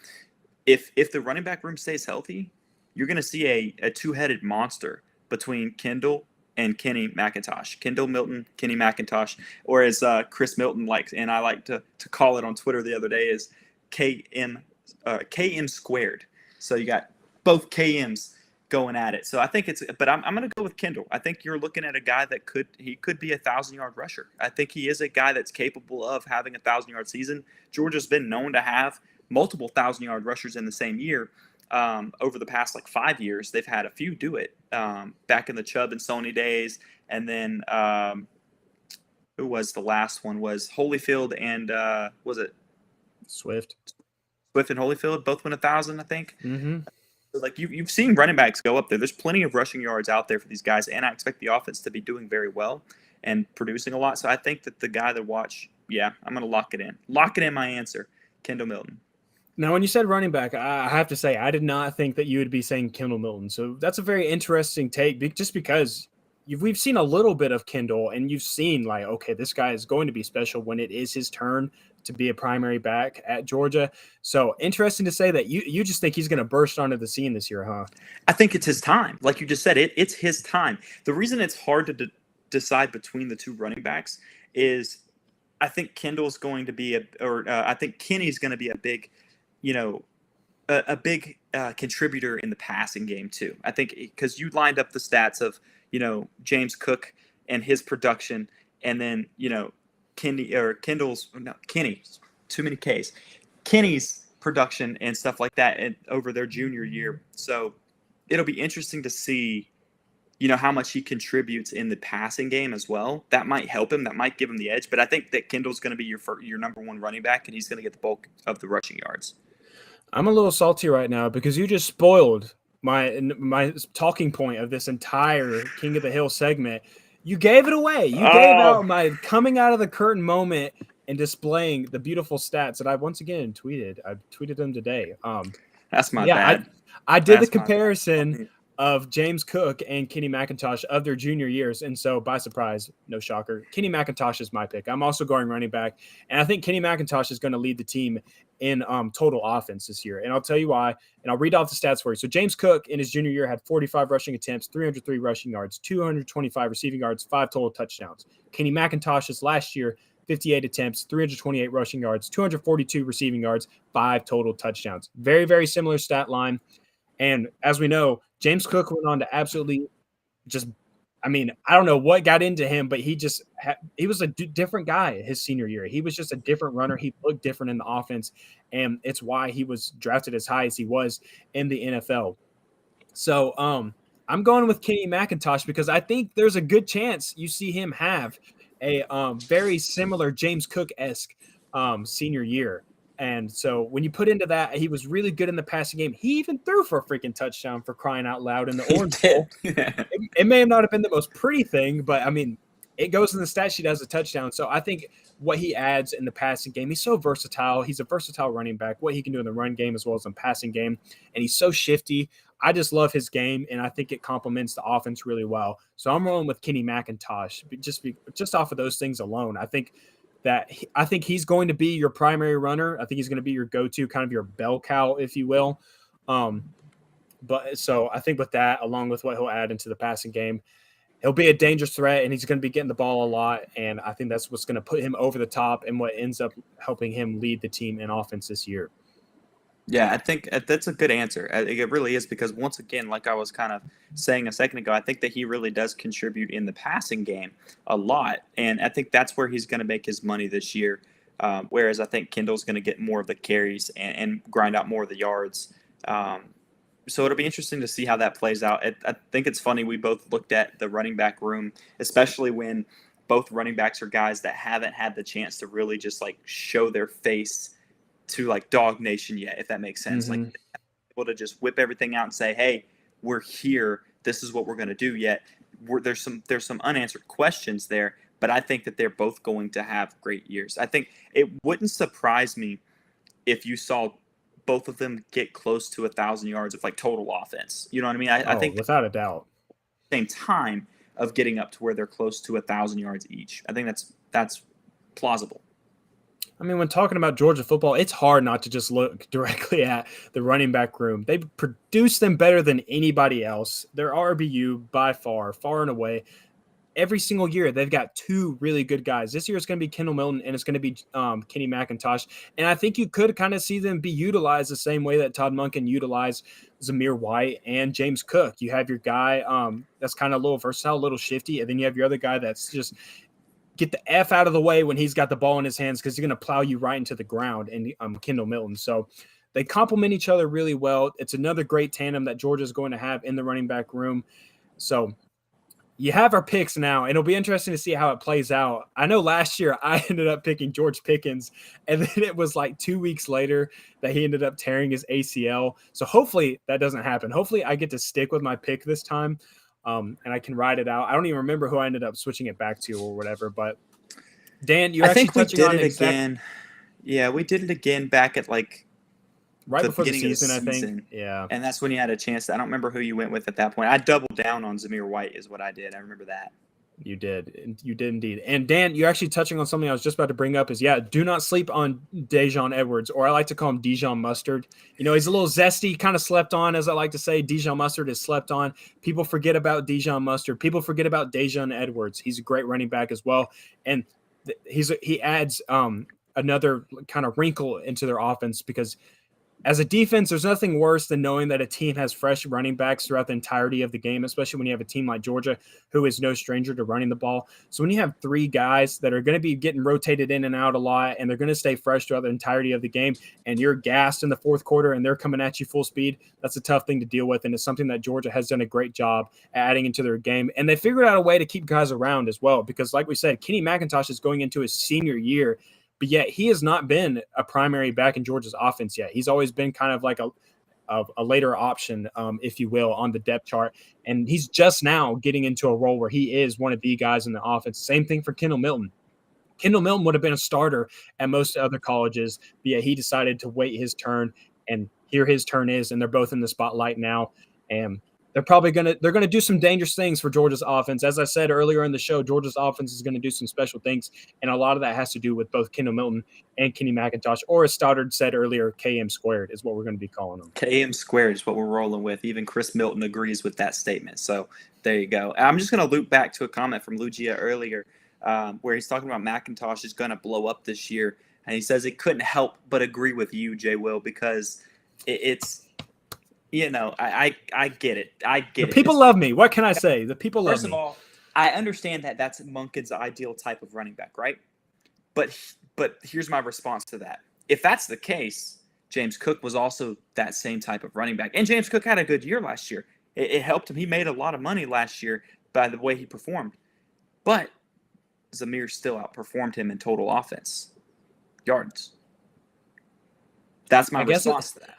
If the running back room stays healthy, you're going to see a two-headed monster between Kendall and Kenny McIntosh. Kendall Milton, Kenny McIntosh, or as Chris Milton likes, and I like to call it on Twitter the other day, is KM squared. So you got both KMs going at it. So I think but I'm going to go with Kendall. I think you're looking at a guy that could be a 1,000-yard rusher. I think he is a guy that's capable of having a 1,000-yard season. Georgia's been known to have multiple 1,000-yard rushers in the same year. Over the past 5 years, they've had a few do it, back in the Chubb and Sony days. And then who was the last one? Was Holyfield and was it Swift and Holyfield both went 1,000, I think. Mm-hmm. So you've seen running backs go up there. There's plenty of rushing yards out there for these guys, and I expect the offense to be doing very well and producing a lot. So I think that the guy to watch, I'm going to lock it in. Lock it in, my answer, Kendall Milton. Now, when you said running back, I have to say I did not think that you would be saying Kendall Milton. So that's a very interesting take, just because we've seen a little bit of Kendall, and you've seen okay, this guy is going to be special when it is his turn to be a primary back at Georgia. So interesting to say that you just think he's going to burst onto the scene this year, huh? I think it's his time. Like you just said, it's his time. The reason it's hard to decide between the two running backs is I think Kendall's going to be I think Kenny's going to be a big, a big contributor in the passing game too. I think because you lined up the stats of, James Cook and his production, and then, Kenny's, too many Ks, Kenny's production and stuff like that over their junior year. So it'll be interesting to see, how much he contributes in the passing game as well. That might help him. That might give him the edge. But I think that Kendall's going to be your number one running back, and he's going to get the bulk of the rushing yards. I'm a little salty right now because you just spoiled my talking point of this entire King of the Hill segment. You gave it away. You gave out my coming out of the curtain moment and displaying the beautiful stats that I once again tweeted. I tweeted them today. That's my bad. I did the comparison of James Cook and Kenny McIntosh of their junior years. And so by surprise, no shocker, Kenny McIntosh is my pick. I'm also going running back. And I think Kenny McIntosh is going to lead the team in total offense this year. And I'll tell you why. And I'll read off the stats for you. So James Cook in his junior year had 45 rushing attempts, 303 rushing yards, 225 receiving yards, 5 total touchdowns. Kenny McIntosh's last year, 58 attempts, 328 rushing yards, 242 receiving yards, 5 total touchdowns. Very, very similar stat line. And as we know, James Cook went on to absolutely I don't know what got into him, but he was a different guy his senior year. He was just a different runner. He looked different in the offense, and it's why he was drafted as high as he was in the NFL. So I'm going with Kenny McIntosh because I think there's a good chance you see him have a very similar James Cook-esque senior year. And so when you put into that, he was really good in the passing game. He even threw for a freaking touchdown, for crying out loud, in the Orange Bowl. It may have not been the most pretty thing, but it goes in the stat sheet as a touchdown. So I think what he adds in the passing game, he's so versatile. He's a versatile running back, what he can do in the run game as well as in passing game. And he's so shifty. I just love his game, and I think it complements the offense really well. So I'm rolling with Kenny McIntosh just off of those things alone. I think he's going to be your primary runner. I think he's going to be your go-to, kind of your bell cow, if you will. But so I think with that, along with what he'll add into the passing game, he'll be a dangerous threat, and he's going to be getting the ball a lot. And I think that's what's going to put him over the top and what ends up helping him lead the team in offense this year. Yeah, I think that's a good answer. I think it really is because once again, like I was kind of saying a second ago, I think that he really does contribute in the passing game a lot, and I think that's where he's going to make his money this year. Whereas I think Kendall's going to get more of the carries and grind out more of the yards. So it'll be interesting to see how that plays out. I think it's funny we both looked at the running back room, especially when both running backs are guys that haven't had the chance to really just like show their face to like Dog Nation yet, if that makes sense. Mm-hmm. Like able to just whip everything out and say, "Hey, we're here. This is what we're going to do." Yet there's some unanswered questions there, but I think that they're both going to have great years. I think it wouldn't surprise me if you saw both of them get close to 1,000 yards of like total offense. You know what I mean? I think without a doubt. Same time of getting up to where they're close to 1,000 yards each. I think that's plausible. I mean, when talking about Georgia football, it's hard not to just look directly at the running back room. They produce them better than anybody else. They're RBU by far and away. Every single year, they've got two really good guys. This year, it's going to be Kendall Milton and it's going to be Kenny McIntosh. And I think you could kind of see them be utilized the same way that Todd Monken utilized Zamir White and James Cook. You have your guy that's kind of a little versatile, a little shifty, and then you have your other guy that's just get the F out of the way when he's got the ball in his hands because he's going to plow you right into the ground, and Kendall Milton. So they complement each other really well. It's another great tandem that Georgia's going to have in the running back room. So you have our picks now, and it'll be interesting to see how it plays out. I know last year I ended up picking George Pickens, and then it was like 2 weeks later that he ended up tearing his ACL. So hopefully that doesn't happen. Hopefully I get to stick with my pick this time. And I can ride it out. I don't even remember who I ended up switching it back to or whatever. But Dan, you're actually touching on it again. Yeah, we did it again back at like right before the beginning season, of the I season. think. Yeah, and that's when you had a chance. I don't remember who you went with at that point. I doubled down on Zamir White is what I did. I remember that. You did indeed. And Dan, you're actually touching on something I was just about to bring up is, do not sleep on Dejon Edwards, or I like to call him Dijon Mustard. You know, he's a little zesty, kind of slept on, as I like to say. Dijon Mustard is slept on. People forget about Dijon Mustard. People forget about Dejon Edwards. He's a great running back as well. And he adds another kind of wrinkle into their offense because as a defense, there's nothing worse than knowing that a team has fresh running backs throughout the entirety of the game, especially when you have a team like Georgia who is no stranger to running the ball. So when you have three guys that are going to be getting rotated in and out a lot and they're going to stay fresh throughout the entirety of the game and you're gassed in the fourth quarter and they're coming at you full speed, that's a tough thing to deal with. And it's something that Georgia has done a great job at adding into their game. And they figured out a way to keep guys around as well because, like we said, Kenny McIntosh is going into his senior year, but yet he has not been a primary back in Georgia's offense yet. He's always been kind of like a later option, if you will, on the depth chart. And he's just now getting into a role where he is one of the guys in the offense. Same thing for Kendall Milton. Kendall Milton would have been a starter at most other colleges, but yet he decided to wait his turn, and here his turn is, and they're both in the spotlight now. And they're probably going to do some dangerous things for Georgia's offense. As I said earlier in the show, Georgia's offense is going to do some special things, and a lot of that has to do with both Kendall Milton and Kenny McIntosh, or as Stoddard said earlier, KM squared is what we're going to be calling them. KM squared is what we're rolling with. Even Chris Milton agrees with that statement. So there you go. I'm just going to loop back to a comment from Lugia earlier where he's talking about McIntosh is going to blow up this year, and he says he couldn't help but agree with you, Jay Will, because it's – you know, I get it. I get it. The people love me. What can I say? The people love me. First of all, I understand that that's Monken's ideal type of running back, right? But here's my response to that. If that's the case, James Cook was also that same type of running back. And James Cook had a good year last year. It helped him. He made a lot of money last year by the way he performed. But Zamir still outperformed him in total offense yards. That's my response to that.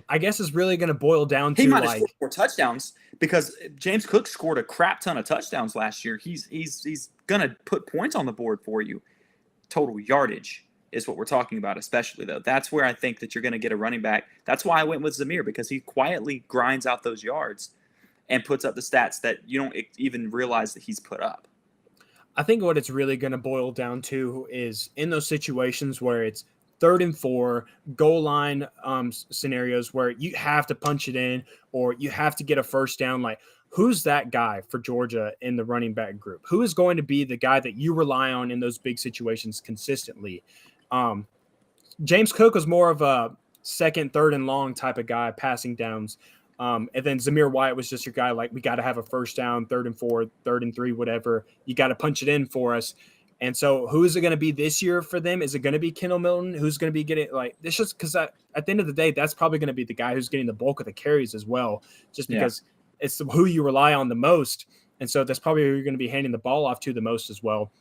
I guess it's really going to boil down to he might have scored more touchdowns because James Cook scored a crap ton of touchdowns last year. He's going to put points on the board for you. Total yardage is what we're talking about, especially though. That's where I think that you're going to get a running back. That's why I went with Zamir, because he quietly grinds out those yards and puts up the stats that you don't even realize that he's put up. I think what it's really going to boil down to is in those situations where it's 3rd and 4, goal line scenarios where you have to punch it in or you have to get a first down. Like, who's that guy for Georgia in the running back group? Who is going to be the guy that you rely on in those big situations consistently? James Cook was more of a second, third and long type of guy, passing downs. And then Zamir White was just your guy, like, we got to have a first down, 3rd and 4, 3rd and 3, whatever. You got to punch it in for us. And so who is it going to be this year for them? Is it going to be Kendall Milton? Who's going to be getting, like, this just because at the end of the day, that's probably going to be the guy who's getting the bulk of the carries as well, just because it's who you rely on the most. And so that's probably who you're going to be handing the ball off to the most as well.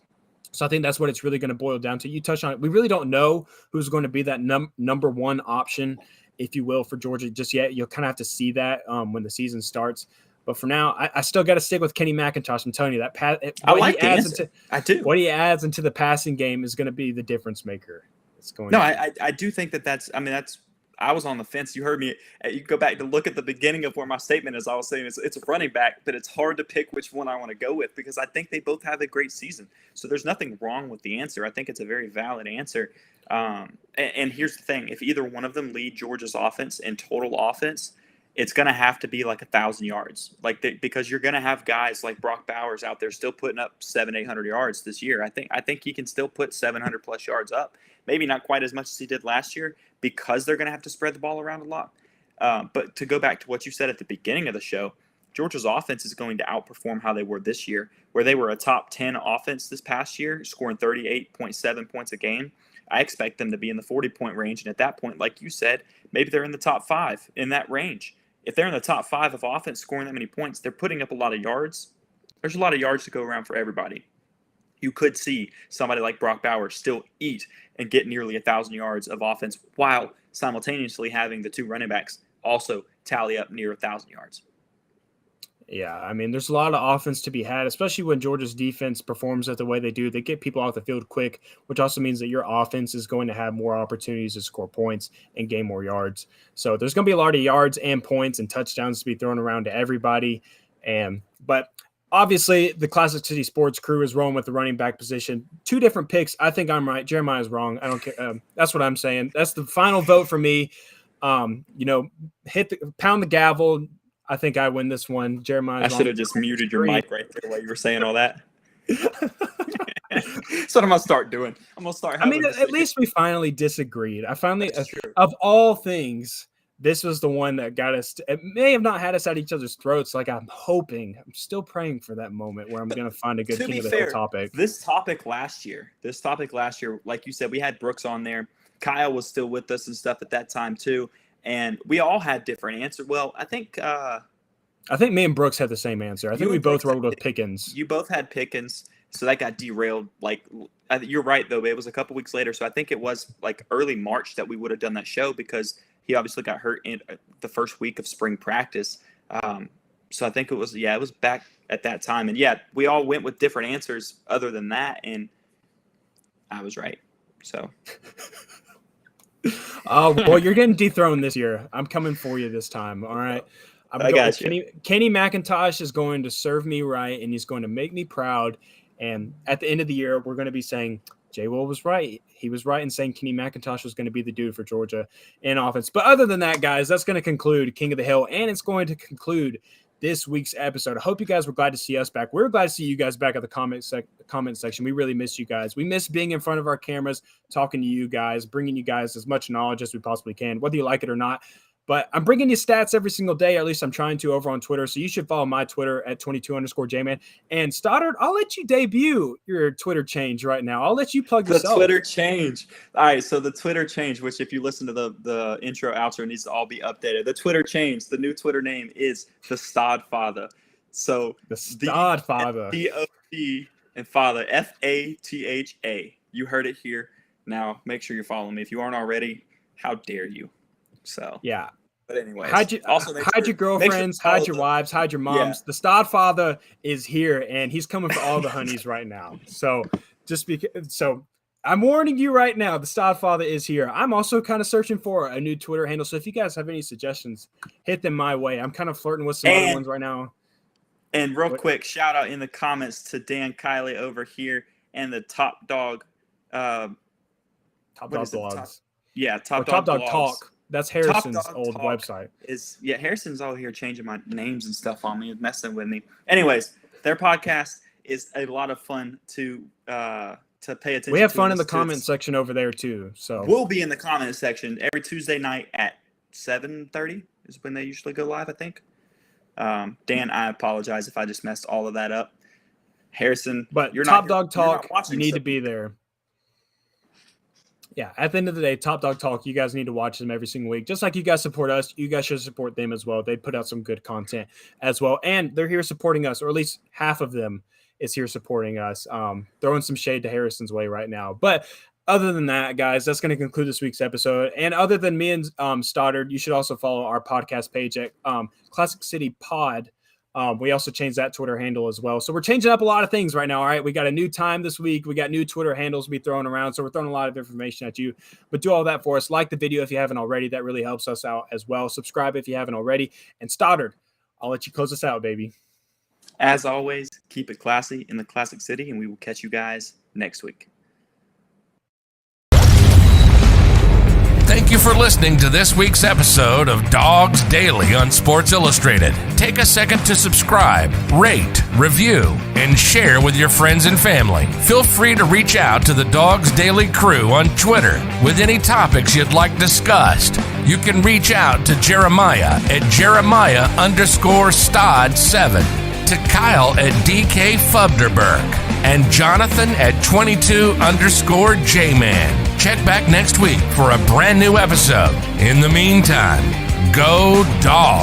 So I think that's what it's really going to boil down to. You touched on it. We really don't know who's going to be that number one option, if you will, for Georgia just yet. You'll kind of have to see that when the season starts. But for now, I still got to stick with Kenny McIntosh. I'm telling you, what he adds into the passing game is going to be the difference maker. I do think that's I was on the fence. You heard me. You go back to look at the beginning of where my statement is. I was saying it's a running back, but it's hard to pick which one I want to go with because I think they both have a great season. So there's nothing wrong with the answer. I think it's a very valid answer. And here's the thing. If either one of them lead Georgia's offense in total offense, it's going to have to be like 1,000 yards, because you're going to have guys like Brock Bowers out there still putting up 700-800 yards this year. I think he can still put 700 plus yards up. Maybe not quite as much as he did last year because they're going to have to spread the ball around a lot. But to go back to what you said at the beginning of the show, Georgia's offense is going to outperform how they were this year, where they were a top 10 offense this past year, scoring 38.7 points a game. I expect them to be in the 40-point range. And at that point, like you said, maybe they're in the top 5 in that range. If they're in the top 5 of offense scoring that many points, they're putting up a lot of yards. There's a lot of yards to go around for everybody. You could see somebody like Brock Bowers still eat and get nearly 1,000 yards of offense while simultaneously having the 2 running backs also tally up near 1,000 yards. Yeah, I mean, there's a lot of offense to be had, especially when Georgia's defense performs the way they do. They get people off the field quick, which also means that your offense is going to have more opportunities to score points and gain more yards. So there's going to be a lot of yards and points and touchdowns to be thrown around to everybody. But obviously, the Classic City Sports crew is rolling with the running back position. 2 different picks. I think I'm right. Jeremiah's wrong. I don't care. That's what I'm saying. That's the final vote for me. Pound the gavel. I think I win this one. Jeremiah. I should have just muted your mic right there while you were saying all that. That's what I'm going to start doing. I'm going to start having at least we finally disagreed. Of all things, this was the one that got us. It may have not had us at each other's throats. Like I'm still praying for that moment where I'm going to find a good King of the Hill topic. This topic last year, like you said, we had Brooks on there. Kyle was still with us and stuff at that time too. And we all had different answers. Well, I think me and Brooks had the same answer. I think we both rolled with Pickens. You both had Pickens, so that got derailed. You're right, though. It was a couple weeks later, so I think it was like early March that we would have done that show because he obviously got hurt in the first week of spring practice. So I think it was back at that time. And, we all went with different answers other than that, and I was right. So – well, you're getting dethroned this year. I'm coming for you this time. All right. I got you. Kenny McIntosh is going to serve me right, and he's going to make me proud. And at the end of the year, we're going to be saying Jay Will was right. He was right in saying Kenny McIntosh was going to be the dude for Georgia in offense. But other than that, guys, that's going to conclude King of the Hill, and it's going to conclude this week's episode. I hope you guys were glad to see us back. We're glad to see you guys back at the comment section. We really miss you guys. We miss being in front of our cameras, talking to you guys, bringing you guys as much knowledge as we possibly can, whether you like it or not. But I'm bringing you stats every single day, or at least I'm trying to, over on Twitter. So you should follow my Twitter at 22_Jman. And Stoddard, I'll let you debut your Twitter change right now. I'll let you plug this up. The Twitter change. All right, so the Twitter change, which if you listen to the intro, outro, needs to all be updated. The Twitter change, the new Twitter name is the Stodfather. So the Stodfather. D-O-D and father, F-A-T-H-A. You heard it here. Now make sure you're following me. If you aren't already, how dare you? So yeah. But anyways, hide your girlfriends, hide your wives, hide your moms. Yeah. The Stodfather is here, and he's coming for all the honeys right now. So I'm warning you right now, the Stodfather is here. I'm also kind of searching for a new Twitter handle. So if you guys have any suggestions, hit them my way. I'm kind of flirting with some other ones right now. And real quick, shout out in the comments to Dan Kiley over here and the Top Dog. Top Dog Blogs. Top Dog Talk. That's Harrison's old website. Harrison's all here changing my names and stuff on me, messing with me. Anyways, their podcast is a lot of fun to to pay attention. We have to fun in the comment section over there too. So we'll be in the comment section every Tuesday night at 7:30 is when they usually go live, I think. Dan, I apologize if I just messed all of that up. Harrison, but you're Top not, Dog you're Talk, not watching, you need so to be there. Yeah, at the end of the day, Top Dog Talk, you guys need to watch them every single week. Just like you guys support us, you guys should support them as well. They put out some good content as well. And they're here supporting us, or at least half of them is here supporting us. Throwing some shade to Harrison's way right now. But other than that, guys, that's going to conclude this week's episode. And other than me and Stoddard, you should also follow our podcast page at Classic City Pod. We also changed that Twitter handle as well. So we're changing up a lot of things right now. All right. We got a new time this week. We got new Twitter handles to be thrown around. So we're throwing a lot of information at you, but do all that for us. Like the video if you haven't already. That really helps us out as well. Subscribe if you haven't already. And Stoddard, I'll let you close us out, baby. As always, keep it classy in the Classic City, and we will catch you guys next week. Thank you for listening to this week's episode of Dogs Daily on Sports Illustrated. Take a second to subscribe, rate, review, and share with your friends and family. Feel free to reach out to the Dogs Daily crew on Twitter with any topics you'd like discussed. You can reach out to Jeremiah at Jeremiah_Stod7, to Kyle at DK Fubderberg, and Jonathan at 22_Jman. Check back next week for a brand new episode. In the meantime, go Dogs!